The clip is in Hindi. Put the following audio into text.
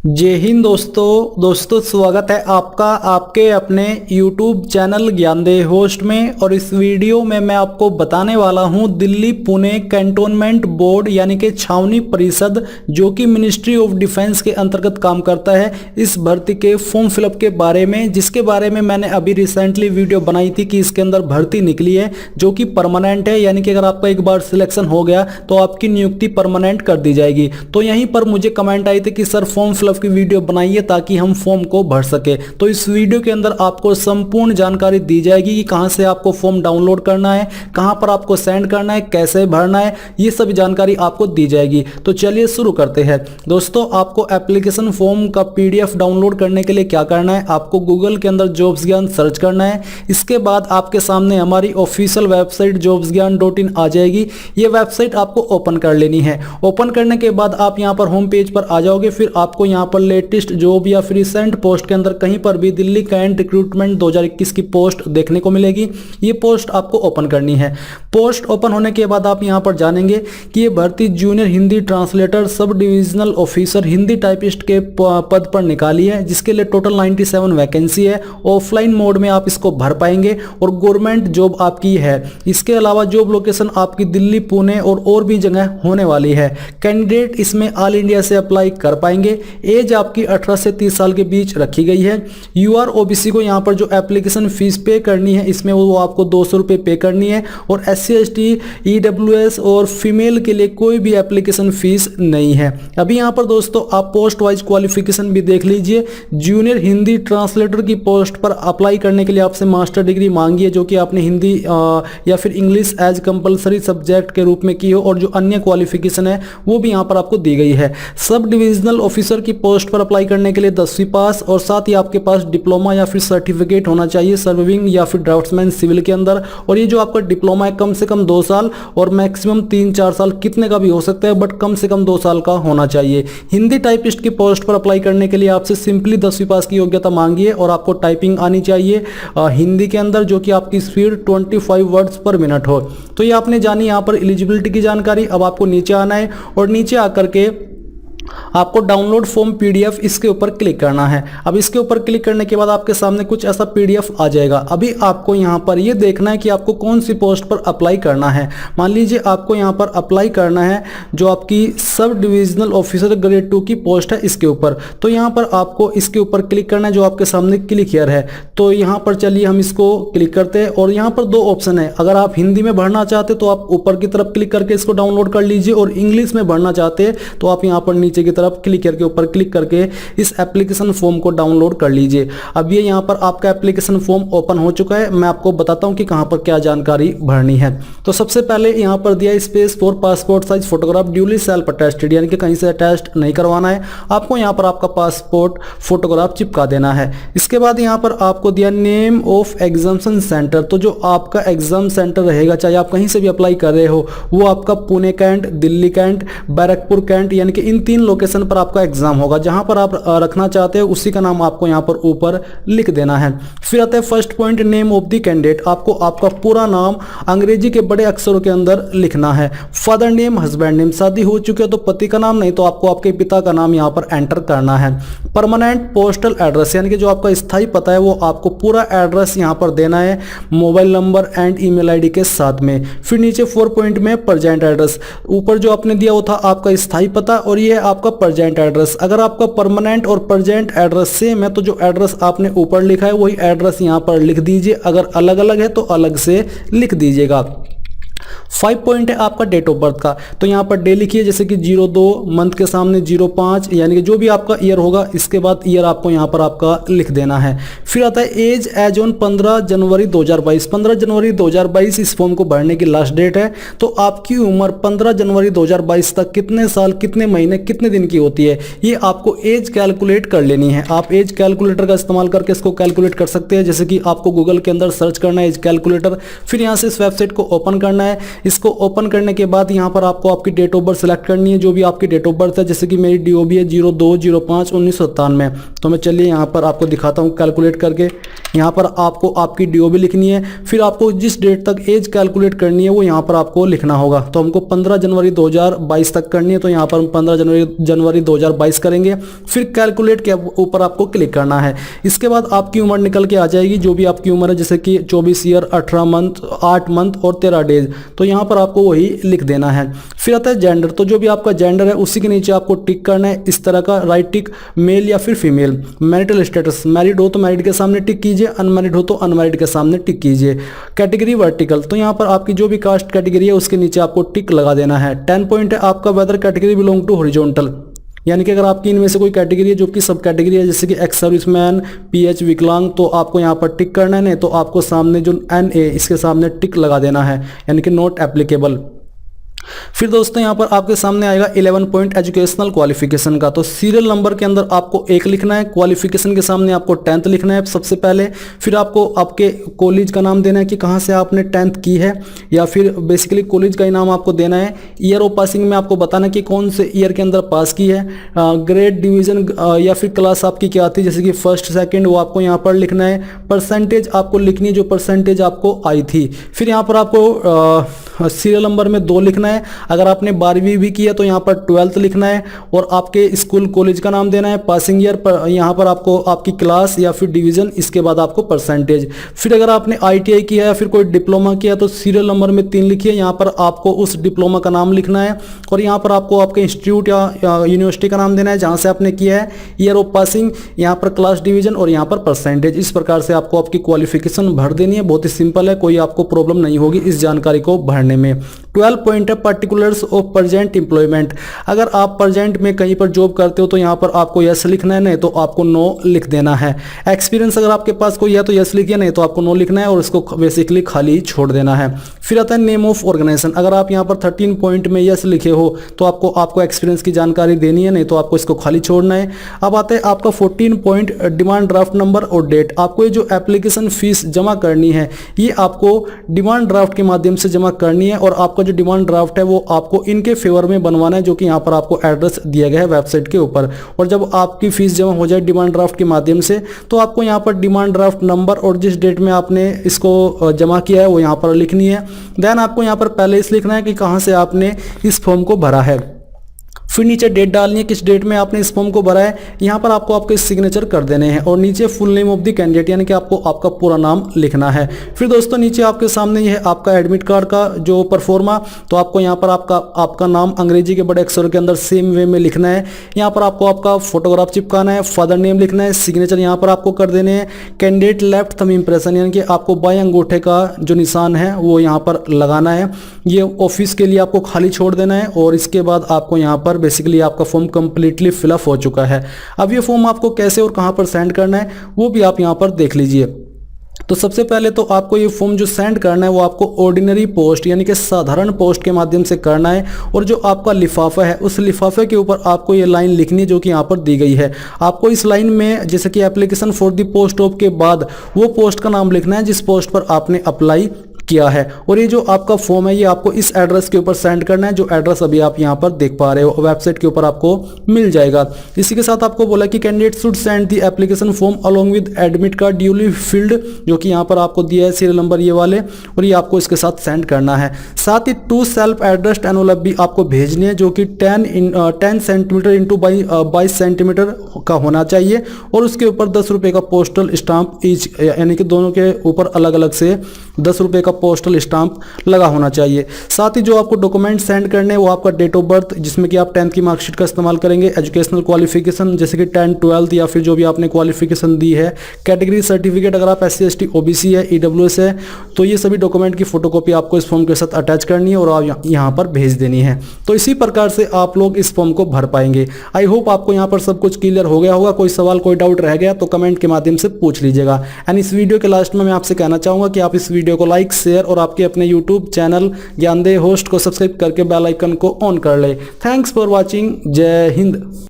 जय हिंद दोस्तों स्वागत है आपका आपके अपने YouTube चैनल ज्ञानदेह होस्ट में। और इस वीडियो में मैं आपको बताने वाला हूं दिल्ली पुणे कैंटोनमेंट बोर्ड यानी कि छावनी परिषद जो कि मिनिस्ट्री ऑफ डिफेंस के अंतर्गत काम करता है, इस भर्ती के फॉर्म फिलअप के बारे में, जिसके बारे में मैंने अभी रिसेंटली वीडियो बनाई थी कि इसके अंदर भर्ती निकली है जो कि परमानेंट है, यानी कि अगर आपका एक बार सिलेक्शन हो गया तो आपकी नियुक्ति परमानेंट कर दी जाएगी। तो यहीं पर मुझे कमेंट आई थी कि सर फॉर्म फिलअप की वीडियो बनाइए ताकि हम फॉर्म को भर सके। तो इस वीडियो के अंदर आपको संपूर्ण जानकारी दी जाएगी कि कहां से आपको फॉर्म डाउनलोड करना है, कहां पर आपको सेंड करना है, कैसे भरना है, ये सभी जानकारी आपको दी जाएगी। तो चलिए शुरू करते हैं। दोस्तों, आपको एप्लीकेशन फॉर्म का PDF डाउनलोड करने के लिए क्या करना है, आपको गूगल के अंदर जॉब्स ज्ञान सर्च करना है। इसके बाद आपके सामने हमारी ऑफिशियल वेबसाइट jobsgyan.in आ जाएगी। ये वेबसाइट आपको ओपन कर लेनी है। ओपन करने के बाद आप यहां पर होम पेज पर आ जाओगे। फिर आपको यहां पर लेटेस्ट जॉब या फिर रिसेंट पोस्ट के अंदर कहीं पर भी दिल्ली कैंट रिक्रूटमेंट 2021 की पोस्ट देखने को मिलेगी। ये पोस्ट आपको ओपन करनी है। पोस्ट ओपन होने के बाद आप यहां पर जानेंगे कि ये भर्ती junior Hindi translator sub divisional officer Hindi typist के पद पर निकाली है, जिसके लिए टोटल 97 वैकेंसी है। ऑफलाइन मोड में आप इसको भर पाएंगे और गवर्नमेंट जॉब आपकी है। इसके अलावा जॉब लोकेशन आपकी दिल्ली, पुणे और भी जगह होने वाली है। कैंडिडेट इसमें ऑल इंडिया से अप्लाई कर पाएंगे। एज आपकी 18 से 30 साल के बीच रखी गई है। यूआर ओबीसी को यहाँ पर जो एप्लीकेशन फीस पे करनी है, इसमें वो आपको 200 रुपये पे करनी है। और SC ST EWS और फीमेल के लिए कोई भी एप्लीकेशन फीस नहीं है। अभी यहाँ पर दोस्तों आप पोस्ट वाइज क्वालिफिकेशन भी देख लीजिए। जूनियर हिंदी ट्रांसलेटर की पोस्ट पर अप्लाई करने के लिए आपसे मास्टर डिग्री मांगी है, जो कि आपने हिंदी या फिर इंग्लिश एज कंपलसरी सब्जेक्ट के रूप में की हो, और जो अन्य क्वालिफिकेशन है वो भी यहाँ पर आपको दी गई है। सब डिविजनल ऑफिसर की पोस्ट पर अप्लाई करने के लिए 10वीं पास और साथ ही आपके पास डिप्लोमा या फिर सर्टिफिकेट होना चाहिए सर्विंग या फिर ड्राफ्ट्समैन सिविल के अंदर। और ये जो आपका डिप्लोमा है कम से कम 2 साल और मैक्सिमम 3-4 साल कितने का भी हो सकता है, बट कम से कम 2 साल का होना चाहिए। हिंदी टाइपिस्ट की पोस्ट पर अप्लाई करने के लिए आपसे सिंपली 10वीं पास की योग्यता मांगी है और आपको टाइपिंग आनी चाहिए हिंदी के अंदर, जो कि आपकी स्पीड 25 वर्ड्स पर मिनट हो। तो ये आपने जानी यहाँ पर एलिजिबिलिटी की जानकारी। अब आपको नीचे आना है और नीचे आकर के आपको डाउनलोड फॉर्म PDF इसके ऊपर क्लिक करना है। अब इसके ऊपर क्लिक करने के बाद आपके सामने कुछ ऐसा PDF आ जाएगा। अभी आपको यहाँ पर ये देखना है कि आपको कौन सी पोस्ट पर अप्लाई करना है। मान लीजिए आपको यहाँ पर अप्लाई करना है जो आपकी सब डिविजनल ऑफिसर ग्रेड 2 की पोस्ट है, इसके ऊपर। तो यहाँ पर आपको इसके ऊपर क्लिक करना है जो आपके सामने क्लिक हियर है। तो यहाँ पर चलिए हम इसको क्लिक करते हैं और यहाँ पर 2 ऑप्शन है। अगर आप हिंदी में भरना चाहते तो आप ऊपर की तरफ क्लिक करके इसको डाउनलोड कर लीजिए, और इंग्लिश में भरना चाहते हैं तो आप यहाँ पर नीचे की तरफ क्लिक करके ऊपर क्लिक करके इस एप्लीकेशन फॉर्म को डाउनलोड कर लीजिए। अब ये यहाँ पर आपका एप्लीकेशन फॉर्म ओपन हो चुका है। मैं आपको बताता हूँ कि कहाँ पर क्या जानकारी भरनी है। तो सबसे पहले यहाँ पर दिया space for passport size photograph duly self attested, यानी कि कहीं से अटैच्ड नहीं करवाना है। आपको यहाँ पर आपका पासपोर्ट फोटोग्राफ चिपका देना है। इसके बाद यहाँ पर आपको दिया नेम ऑफ एग्जामिनेशन सेंटर। तो जो आपका एग्जाम सेंटर रहेगा, चाहे आप कहीं से भी अप्लाई कर रहे हो, वो आपका Pune cantt, Delhi cantt, Barrackpore cantt, यानी कि इन 3 लोकेशन पर आपका एग्जाम होगा। जहां पर आप रखना चाहते हो उसी का नाम आपको यहां पर ऊपर लिख देना है। फिर आता है first point name of the candidate. आपको आपका पूरा नाम अंग्रेजी के बड़े अक्षरों के अंदर लिखना है। फादर नेम, हस्बैंड नेम, शादी हो चुकी है तो पति का नाम, नहीं तो आपको आपके पिता का नाम यहां पर एंटर करना है। परमानेंट पोस्टल एड्रेस, यानी कि जो आपका स्थायी पता है वो आपको पूरा एड्रेस यहां पर देना है, mobile number and email ID के साथ में। फिर नीचे 4 पॉइंट में प्रेजेंट एड्रेस, ऊपर जो आपने दिया वो था आपका स्थायी पता और ये है आपका प्रेजेंट एड्रेस। अगर आपका परमानेंट और प्रेजेंट एड्रेस सेम है तो जो एड्रेस आपने ऊपर लिखा है वही एड्रेस यहां पर लिख दीजिए। अगर अलग अलग है तो अलग से लिख दीजिएगा। 5 पॉइंट है आपका डेट ऑफ बर्थ का। तो यहाँ पर डे लिखिए, जैसे कि 02, मंथ के सामने 05, यानी कि जो भी आपका ईयर होगा इसके बाद ईयर आपको यहाँ पर आपका लिख देना है। फिर आता है एज एज ऑन 15 जनवरी 2022। 15 जनवरी 2022 इस फॉर्म को भरने की लास्ट डेट है। तो आपकी उम्र 15 जनवरी 2022 तक कितने साल, कितने महीने, कितने दिन की होती है, ये आपको एज कैलकुलेट कर लेनी है। आप एज कैलकुलेटर का इस्तेमाल करके इसको कैलकुलेट कर सकते हैं। जैसे कि आपको गूगल के अंदर सर्च करना है एज कैलकुलेटर, फिर यहाँ से इस वेबसाइट को ओपन करना है। इसको ओपन करने के बाद यहाँ पर आपको आपकी डेट ऑफ बर्थ सेलेक्ट करनी है, जो भी आपकी डेट ऑफ बर्थ है। जैसे कि मेरी DOB है 02/05/1997। तो मैं चलिए यहाँ पर आपको दिखाता हूँ कैलकुलेट करके। यहाँ पर आपको आपकी DOB लिखनी है, फिर आपको जिस डेट तक एज कैलकुलेट करनी है वो यहाँ पर आपको लिखना होगा। तो हमको 15 जनवरी 2022 तक करनी है, तो यहाँ पर हम 15 जनवरी 2022 करेंगे। फिर कैलकुलेट के ऊपर आपको क्लिक करना है। इसके बाद आपकी उम्र निकल के आ जाएगी, जो भी आपकी उम्र है, जैसे कि 24 ईयर 18 मंथ 8 मंथ और 13 डेज। तो यहाँ पर आपको वही लिख देना है। फिर आता है जेंडर, तो जो भी आपका जेंडर है उसी के नीचे आपको टिक करना है, इस तरह का राइट टिक, मेल या फिर फीमेल। मैरिटल स्टेटस, मैरिड हो तो मैरिड के सामने टिक कीजिए, अनमैरिड हो तो अनमैरिड के सामने टिक कीजिए। कैटेगरी वर्टिकल, तो यहाँ पर आपकी जो भी कास्ट कैटेगरी है उसके नीचे आपको टिक लगा देना है। 10 पॉइंट है आपका whether category belong to horizontal, यानी कि अगर आपकी इनमें से कोई कैटेगरी है जो कि सब कैटेगरी है, जैसे कि एक्स सर्विसमैन, PH विकलांग, तो आपको यहाँ पर टिक करना है। नहीं तो आपको सामने जो NA इसके सामने टिक लगा देना है, यानी कि नॉट एप्लीकेबल। फिर दोस्तों यहाँ पर आपके सामने आएगा 11 पॉइंट एजुकेशनल क्वालिफिकेशन का। तो सीरियल नंबर के अंदर आपको 1 लिखना है, क्वालिफिकेशन के सामने आपको 10th लिखना है सबसे पहले। फिर आपको आपके कॉलेज का नाम देना है कि कहाँ से आपने 10th की है, या फिर बेसिकली कॉलेज का ही नाम आपको देना है। ईयर ऑफ पासिंग में आपको बताना कि कौन से ईयर के अंदर पास की है। ग्रेड, डिवीजन या फिर क्लास आपकी क्या आती है, जैसे कि फर्स्ट सेकेंड, वो आपको यहाँ पर लिखना है। परसेंटेज आपको लिखनी है, जो परसेंटेज आपको आई थी। फिर यहाँ पर आपको सीरियल नंबर में 2 लिखना है। अगर आपने 12वीं भी की है तो यहाँ पर 12th लिखना है, और आपके स्कूल कॉलेज का नाम देना है। पासिंग ईयर पर यहाँ पर आपको आपकी क्लास या फिर डिवीजन, इसके बाद आपको परसेंटेज। फिर अगर आपने ITI किया है या फिर कोई डिप्लोमा किया है तो सीरियल नंबर में 3 लिखिए, यहाँ पर आपको उस डिप्लोमा का नाम लिखना है, और यहाँ पर आपको आपके इंस्टीट्यूट या यूनिवर्सिटी का नाम देना है जहाँ से आपने किया है। ईयर ऑफ पासिंग, यहाँ पर क्लास, डिवीजन और यहाँ पर परसेंटेज। इस प्रकार से आपको आपकी क्वालिफिकेशन भर देनी है। बहुत ही सिंपल है, कोई आपको प्रॉब्लम नहीं होगी इस जानकारी को भरने में। 12 पॉइंट है पर्टिकुलर्स ऑफ प्रेजेंट एम्प्लॉयमेंट। अगर आप प्रेजेंट में कहीं पर जॉब करते हो तो यहाँ पर आपको यस लिखना है, नहीं तो आपको नो लिख देना है। एक्सपीरियंस अगर आपके पास कोई है तो यस लिखिए, नहीं तो आपको नो लिखना है और इसको बेसिकली खाली छोड़ देना है। फिर आता है नेम ऑफ ऑर्गेनाइजेशन। अगर आप यहाँ पर 13 पॉइंट में यस लिखे हो तो आपको एक्सपीरियंस की जानकारी देनी है, नहीं तो आपको इसको खाली छोड़ना है। अब आता है आपका 14 पॉइंट डिमांड ड्राफ्ट नंबर और डेट। आपको ये जो एप्लीकेशन फीस जमा करनी है ये आपको डिमांड ड्राफ्ट के माध्यम से जमा करनी है, और आपका जो डिमांड ड्राफ्ट है वो आपको इनके फेवर में बनवाना है, जो कि यहाँ पर आपको एड्रेस दिया गया है वेबसाइट के ऊपर। और जब आपकी फीस जमा हो जाए डिमांड ड्राफ्ट के माध्यम से तो आपको यहाँ पर डिमांड ड्राफ्ट नंबर और जिस डेट में आपने इसको जमा किया है वो यहाँ पर लिखनी है। देन आपको यहाँ पर पहले इस लिखना है कि कहाँ से आपने इस फॉर्म को भरा है। फिर नीचे डेट डालनी है, किस डेट में आपने इस फॉर्म को भरा है। यहाँ पर आपको आपके सिग्नेचर कर देने हैं, और नीचे full name of the candidate, यानी कि आपको आपका पूरा नाम लिखना है। फिर दोस्तों नीचे आपके सामने ये है आपका एडमिट कार्ड का जो परफॉर्मा। तो आपको यहाँ पर आपका नाम अंग्रेजी के बड़े अक्षरों के अंदर सेम वे में लिखना है। यहाँ पर आपको आपका फोटोग्राफ चिपकाना है, फादर नेम लिखना है, सिग्नेचर यहाँ पर आपको कर देने हैं। कैंडिडेट लेफ्ट थंब इंप्रेशन, यानी कि आपको बाएं अंगूठे का जो निशान है वो यहाँ पर लगाना है। ये ऑफिस के लिए आपको खाली छोड़ देना है, और इसके बाद आपको यहाँ पर बेसिकली आपका फॉर्म कंप्लीटली फिलअप हो चुका है। अब ये फॉर्म आपको कैसे और कहां पर सेंड करना है वो भी आप यहां पर देख लीजिए। तो सबसे पहले तो आपको ये फॉर्म जो सेंड करना है वो आपको ऑर्डिनरी पोस्ट, यानी कि साधारण पोस्ट के माध्यम से करना है। और जो आपका लिफाफा है उस लिफाफे के ऊपर आपको ये लाइन लिखनी है जो कि यहाँ पर दी गई है। आपको इस लाइन में जैसे कि application for the post of के बाद वो पोस्ट का नाम लिखना है जिस पोस्ट पर आपने अप्लाई किया है। और ये जो आपका फॉर्म है ये आपको इस एड्रेस के ऊपर सेंड करना है, जो एड्रेस अभी आप यहाँ पर देख पा रहे हो, वेबसाइट के ऊपर आपको मिल जाएगा। इसी के साथ आपको बोला कि candidate should send the application form along with admit card duly field, जो कि यहाँ पर आपको दिया है सीरियल नंबर ये वाले, और ये आपको इसके साथ सेंड करना है। साथ ही 2 सेल्फ एड्रेस्ड एनवलप भी आपको भेजनी है, जो कि 10 सेंटीमीटर इंटू 22 सेंटीमीटर का होना चाहिए, और उसके ऊपर 10 रुपये का पोस्टल स्टाम्प ईच, यानी कि दोनों के ऊपर अलग अलग से 10 रुपये का पोस्टल स्टाम्प लगा होना चाहिए। साथ ही जो आपको डॉक्यूमेंट सेंड करने हैं वो आपका डेट ऑफ बर्थ, जिसमें कि आप 10th की मार्कशीट का इस्तेमाल करेंगे, एजुकेशनल क्वालिफिकेशन जैसे कि 10, 12 या फिर जो भी आपने क्वालिफिकेशन दी है, कैटेगरी सर्टिफिकेट अगर आप SC ST OBC है, EWS है, तो ये सभी डॉक्यूमेंट की फोटोकॉपी आपको इस फॉर्म के साथ अटैच करनी है और आप यहाँ पर भेज देनी है। तो इसी प्रकार से आप लोग इस फॉर्म को भर पाएंगे। आई होप आपको यहाँ पर सब कुछ क्लियर हो गया होगा। कोई सवाल कोई डाउट रह गया तो कमेंट के माध्यम से पूछ लीजिएगा। एंड इस वीडियो के लास्ट में मैं आपसे कहना चाहूँगा कि आप इस वीडियो को लाइक, शेयर और आपके अपने यूट्यूब चैनल ज्ञानदेह होस्ट को सब्सक्राइब करके बेल आइकन को ऑन कर ले। Thanks for watching. जय हिंद।